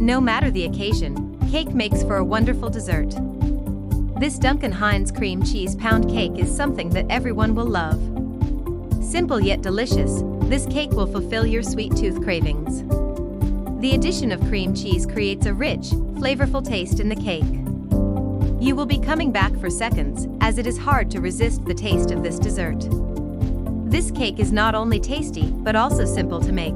No matter the occasion, cake makes for a wonderful dessert. This Duncan Hines cream cheese pound cake is something that everyone will love. Simple yet delicious, this cake will fulfill your sweet tooth cravings. The addition of cream cheese creates a rich, flavorful taste in the cake. You will be coming back for seconds, as it is hard to resist the taste of this dessert. This cake is not only tasty, but also simple to make.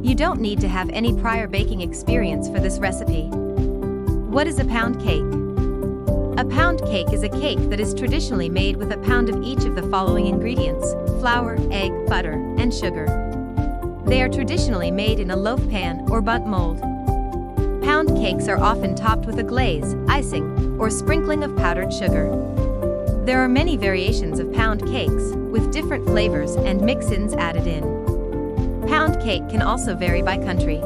You don't need to have any prior baking experience for this recipe. What is a pound cake? A pound cake is a cake that is traditionally made with a pound of each of the following ingredients: flour, egg, butter, and sugar. They are traditionally made in a loaf pan or bundt mold. Pound cakes are often topped with a glaze, icing, or sprinkling of powdered sugar. There are many variations of pound cakes, with different flavors and mix-ins added in. Pound cake can also vary by country.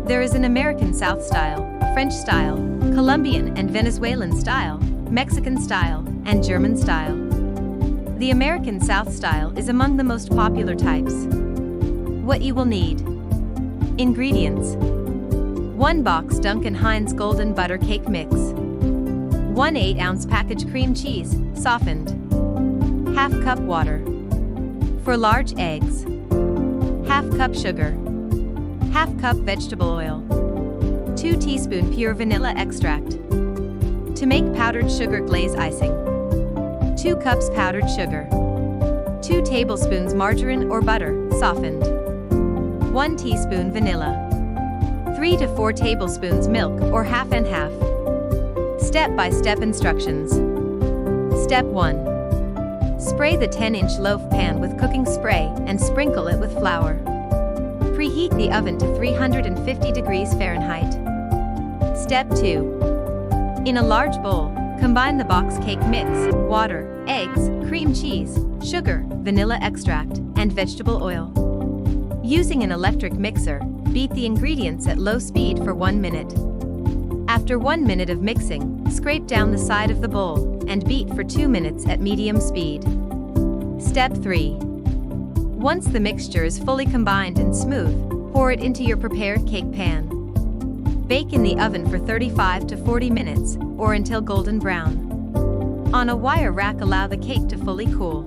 There is an American South style, French style, Colombian and Venezuelan style, Mexican style, and German style. The American South style is among the most popular types. What you will need: ingredients: 1 box Duncan Hines Golden Butter Cake Mix, 1 8-ounce package cream cheese, softened, ½ cup water. For large eggs, ½ cup sugar, ½ cup vegetable oil, 2 teaspoon pure vanilla extract. To make powdered sugar glaze icing: 2 cups powdered sugar, 2 tablespoons margarine or butter, softened, 1 teaspoon vanilla, 3 to 4 tablespoons milk or half and half. Step-by-step instructions. Step 1. Spray the 10-inch loaf pan with cooking spray and sprinkle it with flour. Preheat the oven to 350 degrees Fahrenheit. Step 2. In a large bowl, combine the box cake mix, water, eggs, cream cheese, sugar, vanilla extract, and vegetable oil. Using an electric mixer, beat the ingredients at low speed for 1 minute. After 1 minute of mixing, scrape down the side of the bowl and beat for 2 minutes at medium speed. Step 3. Once the mixture is fully combined and smooth, pour it into your prepared cake pan. Bake in the oven for 35 to 40 minutes, or until golden brown. On a wire rack, allow the cake to fully cool.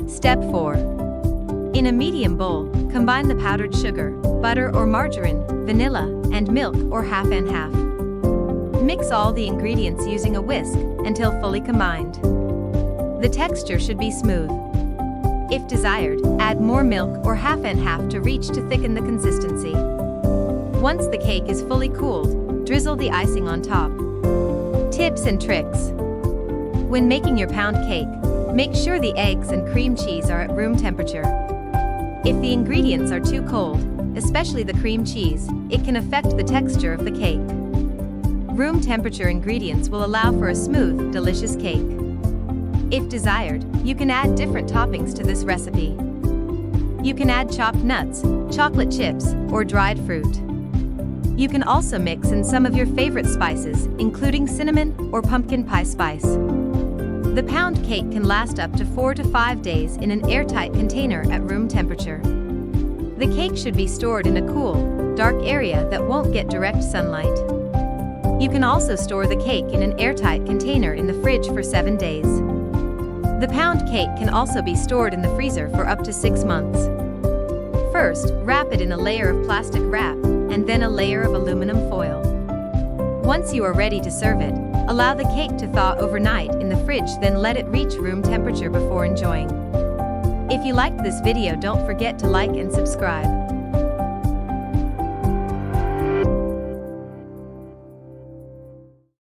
Step 4. In a medium bowl, combine the powdered sugar, butter or margarine, vanilla, and milk or half and half. Mix all the ingredients using a whisk until fully combined. The texture should be smooth. If desired, add more milk or half and half to reach to thicken the consistency. Once the cake is fully cooled, drizzle the icing on top. Tips and tricks. When making your pound cake, make sure the eggs and cream cheese are at room temperature. If the ingredients are too cold, especially the cream cheese, it can affect the texture of the cake. Room temperature ingredients will allow for a smooth, delicious cake. If desired, you can add different toppings to this recipe. You can add chopped nuts, chocolate chips, or dried fruit. You can also mix in some of your favorite spices, including cinnamon or pumpkin pie spice. The pound cake can last up to 4 to 5 days in an airtight container at room temperature. The cake should be stored in a cool, dark area that won't get direct sunlight. You can also store the cake in an airtight container in the fridge for 7 days. The pound cake can also be stored in the freezer for up to 6 months. First, wrap it in a layer of plastic wrap, and then a layer of aluminum foil. Once you are ready to serve it, allow the cake to thaw overnight in the fridge, then let it reach room temperature before enjoying. If you liked this video, don't forget to like and subscribe.